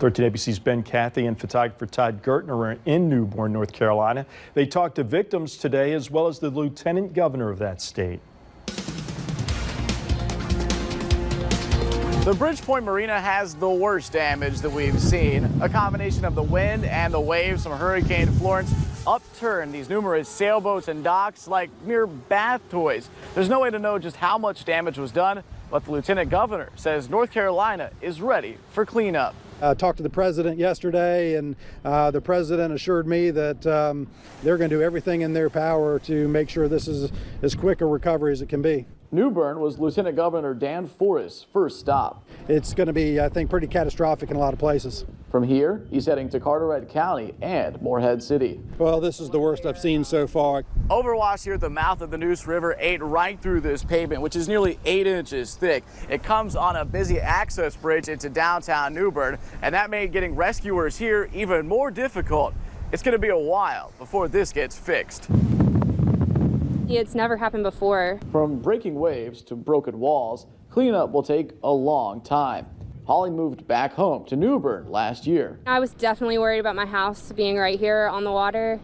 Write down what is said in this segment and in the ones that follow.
13 ABC's Ben Cathy and photographer Todd Gertner are in New Bern, North Carolina. They talked to victims today as well as the lieutenant governor of that state. The Bridgepoint Marina has the worst damage that we've seen. A combination of the wind and the waves from Hurricane Florence upturned these numerous sailboats and docks like mere bath toys. There's no way to know just how much damage was done, but the lieutenant governor says North Carolina is ready for cleanup. I talked to the president yesterday, and the president assured me that they're going to do everything in their power to make sure this is as quick a recovery as it can be. New Bern was Lieutenant Governor Dan Forrest's first stop. It's going to be, I think, pretty catastrophic in a lot of places. From here, he's heading to Carteret County and Morehead City. Well, this is the worst I've seen so far. Overwash here at the mouth of the Neuse River ate right through this pavement, which is nearly 8 inches thick. It comes on a busy access bridge into downtown New Bern, and that made getting rescuers here even more difficult. It's going to be a while before this gets fixed. It's never happened before. From breaking waves to broken walls, cleanup will take a long time. Holly moved back home to New Bern last year. I was definitely worried about my house being right here on the water.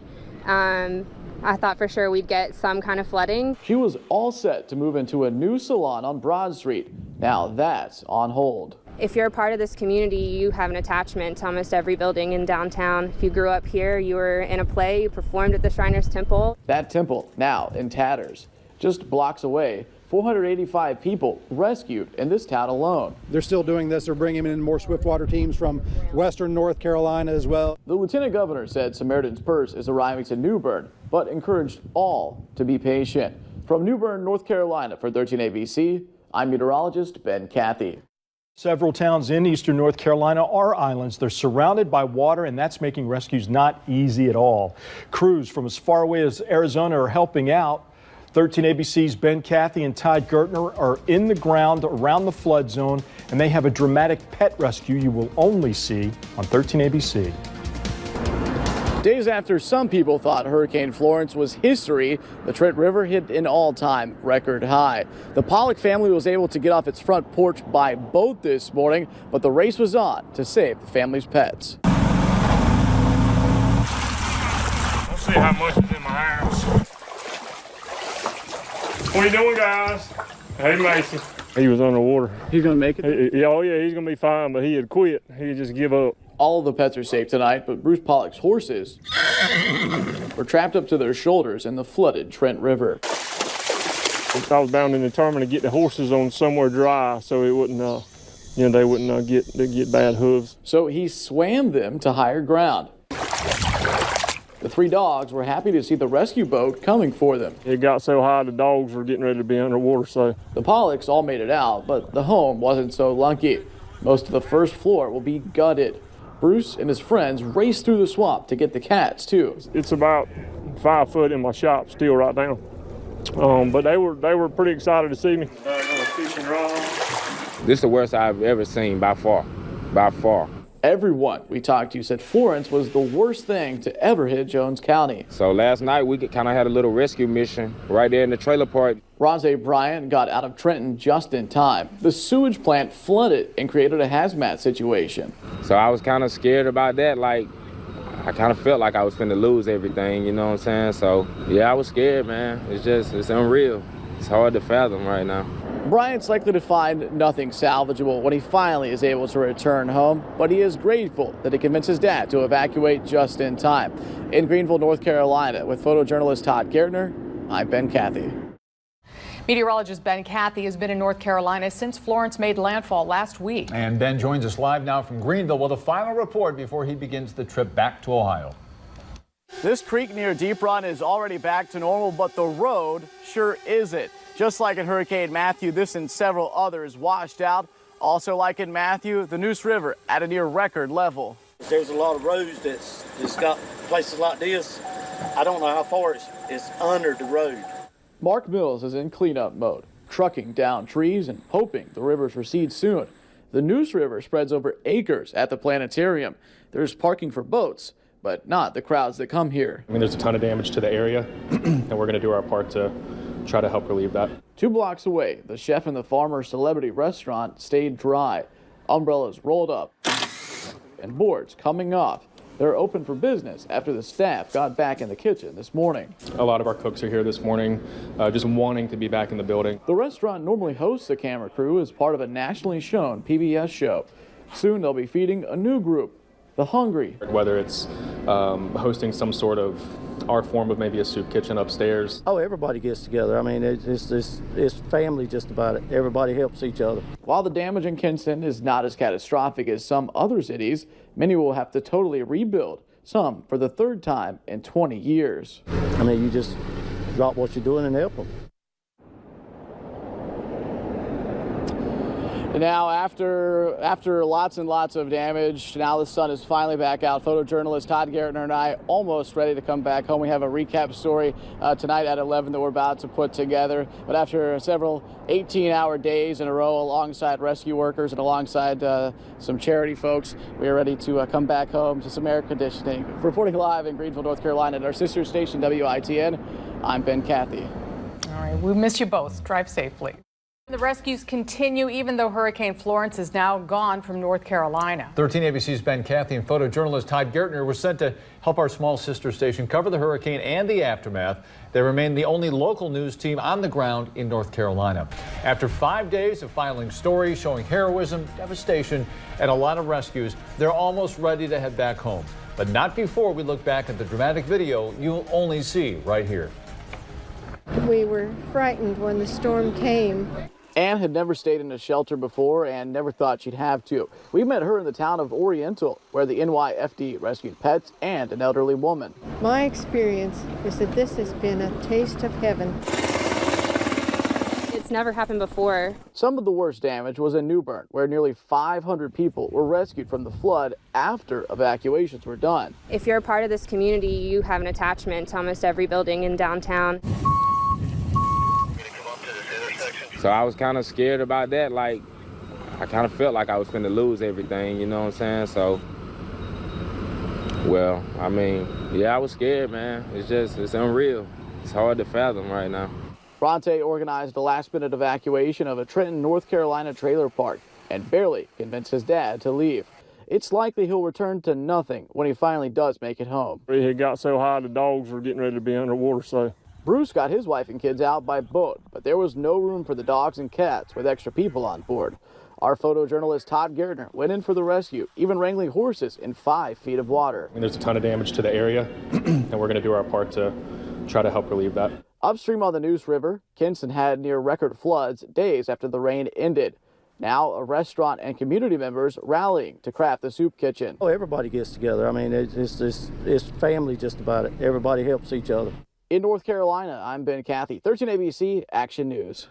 I thought for sure we'd get some kind of flooding. She was all set to move into a new salon on Broad Street. Now that's on hold. If you're a part of this community, you have an attachment to almost every building in downtown. If you grew up here, you were in a play, you performed at the Shriners Temple. That temple now in tatters. Just blocks away, 485 people rescued in this town alone. They're still doing this. They're bringing in more swiftwater teams from western North Carolina as well. The lieutenant governor said Samaritan's Purse is arriving to New Bern, but encouraged all to be patient. From New Bern, North Carolina, for 13 ABC, I'm meteorologist Ben Cathy. Several towns in eastern North Carolina are islands. They're surrounded by water, and that's making rescues not easy at all. Crews from as far away as Arizona are helping out. 13 ABC's Ben Cathy and Todd Gertner are in the ground around the flood zone, and they have a dramatic pet rescue you will only see on 13 ABC. Days after some people thought Hurricane Florence was history, the Trent River hit an all-time record high. The Pollock family was able to get off its front porch by boat this morning, but the race was on to save the family's pets. Let's see how much is in my house. What you doing, guys? Hey, Mason. He was underwater. He's gonna make it? Oh yeah, he's gonna be fine, but he had quit. He had just give up. All of the pets are safe tonight, but Bruce Pollock's horses were trapped up to their shoulders in the flooded Trent River. I was bound and determined to get the horses on somewhere dry so it wouldn't, they wouldn't get bad hooves. So he swam them to higher ground. The 3 dogs were happy to see the rescue boat coming for them. It got so high the dogs were getting ready to be underwater, so. The Pollocks all made it out, but the home wasn't so lucky. Most of the first floor will be gutted. Bruce and his friends raced through the swamp to get the cats, too. It's about 5 foot in my shop still right now. But they were pretty excited to see me. Fishing rod. This is the worst I've ever seen by far, by far. Everyone we talked to said Florence was the worst thing to ever hit Jones County. So last night we kind of had a little rescue mission right there in the trailer park. Ronze Bryant got out of Trenton just in time. The sewage plant flooded and created a hazmat situation. So I was kind of scared about that. Like, I kind of felt like I was finna lose everything, you know what I'm saying? So yeah, I was scared, man. It's unreal. It's hard to fathom right now. Bryant's likely to find nothing salvageable when he finally is able to return home, but he is grateful that he convinced his dad to evacuate just in time. In Greenville, North Carolina, with photojournalist Todd Gertner, I'm Ben Cathy. Meteorologist Ben Cathy has been in North Carolina since Florence made landfall last week. And Ben joins us live now from Greenville with a final report before he begins the trip back to Ohio. This creek near Deep Run is already back to normal, but the road sure isn't. Just like in Hurricane Matthew, this and several others washed out. Also like in Matthew, the Neuse River at a near record level. There's a lot of roads that's got places like this. I don't know how far it's under the road. Mark Mills is in cleanup mode, trucking down trees and hoping the rivers recede soon. The Neuse River spreads over acres at the planetarium. There's parking for boats, but not the crowds that come here. I mean, there's a ton of damage to the area, and we're going to do our part to try to help relieve that. 2 blocks away, the Chef and the Farmer celebrity restaurant stayed dry. Umbrellas rolled up and boards coming off. They're open for business after the staff got back in the kitchen this morning. A lot of our cooks are here this morning, just wanting to be back in the building. The restaurant normally hosts a camera crew as part of a nationally shown PBS show. Soon they'll be feeding a new group, the hungry. Whether it's hosting some sort of our form of maybe a soup kitchen upstairs. Oh, everybody gets together. I mean, it's family just about it. Everybody helps each other. While the damage in Kinston is not as catastrophic as some other cities, many will have to totally rebuild, some for the third time in 20 years. I mean, you just drop what you're doing and help them. Now, after lots and lots of damage, now the sun is finally back out. Photojournalist Todd Gartner and I almost ready to come back home. We have a recap story tonight at 11 that we're about to put together. But after several 18-hour days in a row alongside rescue workers and alongside some charity folks, we are ready to come back home to some air conditioning. Reporting live in Greenville, North Carolina at our sister station WITN, I'm Ben Cathy. All right, we miss you both. Drive safely. The rescues continue even though Hurricane Florence is now gone from North Carolina. 13 ABC's Ben Cathy and photojournalist Todd Gartner were sent to help our small sister station cover the hurricane and the aftermath. They remain the only local news team on the ground in North Carolina. After 5 days of filing stories showing heroism, devastation, and a lot of rescues, they're almost ready to head back home. But not before we look back at the dramatic video you'll only see right here. We were frightened when the storm came. Anne had never stayed in a shelter before and never thought she'd have to. We met her in the town of Oriental, where the NYFD rescued pets and an elderly woman. My experience is that this has been a taste of heaven. It's never happened before. Some of the worst damage was in New Bern, where nearly 500 people were rescued from the flood after evacuations were done. If you're a part of this community, you have an attachment to almost every building in downtown. So I was kind of scared about that. Like, I kind of felt like I was finna lose everything, you know what I'm saying? So, well, I mean, yeah, I was scared, man. It's unreal. It's hard to fathom right now. Bronte organized a last-minute evacuation of a Trenton, North Carolina trailer park and barely convinced his dad to leave. It's likely he'll return to nothing when he finally does make it home. It had got so high the dogs were getting ready to be underwater, so. Bruce got his wife and kids out by boat, but there was no room for the dogs and cats with extra people on board. Our photojournalist Todd Gartner went in for the rescue, even wrangling horses in 5 feet of water. I mean, there's a ton of damage to the area, and we're going to do our part to try to help relieve that. Upstream on the Neuse River, Kinston had near record floods days after the rain ended. Now, a restaurant and community members rallying to craft the soup kitchen. Oh, everybody gets together. I mean, it's family just about it. Everybody helps each other. In North Carolina, I'm Ben Cathy, 13 ABC Action News.